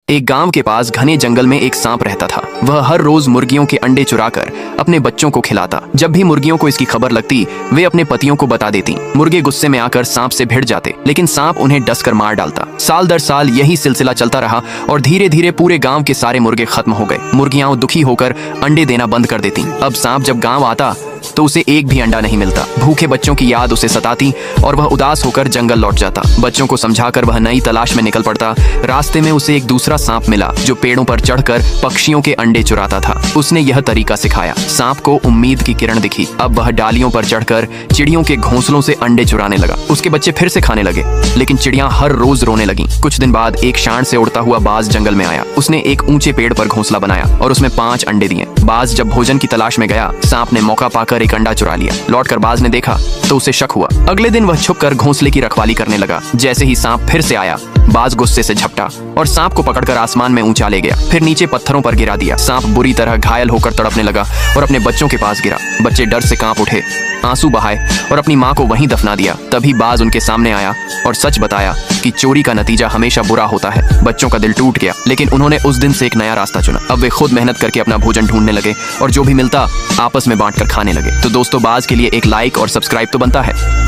एक गांव के पास घने जंगल में एक सांप रहता था। वह हर रोज मुर्गियों के अंडे चुराकर अपने बच्चों को खिलाता। जब भी मुर्गियों को इसकी खबर लगती, वे अपने पतियों को बता देती। मुर्गे गुस्से में आकर सांप से भिड़ जाते, लेकिन सांप उन्हें डसकर मार डालता। साल दर साल यही सिलसिला चलता रहा और धीरे धीरे पूरे गांव के सारे मुर्गे खत्म हो गए। मुर्गियां दुखी होकर अंडे देना बंद कर देती। अब सांप जब गांव आता तो उसे एक भी अंडा नहीं मिलता। भूखे बच्चों की याद उसे सताती और वह उदास होकर जंगल लौट जाता। बच्चों को समझाकर वह नई तलाश में निकल पड़ता। रास्ते में उसे एक दूसरा सांप मिला जो पेड़ों पर चढ़कर पक्षियों के अंडे चुराता था। उसने यह तरीका सिखाया। सांप को उम्मीद की किरण दिखी। अब वह डालियों पर चढ़कर चिड़ियों के घोंसलों से अंडे चुराने लगा। उसके बच्चे फिर से खाने लगे, लेकिन चिड़ियां हर रोज रोने लगीं। कुछ दिन बाद एक शान से उड़ता हुआ बाज जंगल में आया। उसने एक ऊंचे पेड़ पर घोंसला बनाया और उसमें 5 अंडे दिए। बाज जब भोजन की तलाश में गया, सांप ने मौका पाकर एक अंडा चुरा लिया। लौटकर बाज ने देखा तो उसे शक हुआ। अगले दिन वह छुपकर घोंसले की रखवाली करने लगा। जैसे ही सांप फिर से आया, बाज गुस्से से झपटा और सांप को पकड़कर आसमान में ऊंचा ले गया, फिर नीचे पत्थरों पर गिरा दिया। सांप बुरी तरह घायल होकर तड़पने लगा और अपने बच्चों के पास गिरा। बच्चे डर से कांप उठे, आंसू बहाए और अपनी माँ को वहीं दफना दिया। तभी बाज उनके सामने आया और सच बताया कि चोरी का नतीजा हमेशा बुरा होता है। बच्चों का दिल टूट गया, लेकिन उन्होंने उस दिन से एक नया रास्ता चुना। अब वे खुद मेहनत करके अपना भोजन ढूंढने लगे और जो भी मिलता आपस में बांटकर खाने लगे। तो दोस्तों, बाज के लिए एक लाइक और सब्सक्राइब तो बनता है।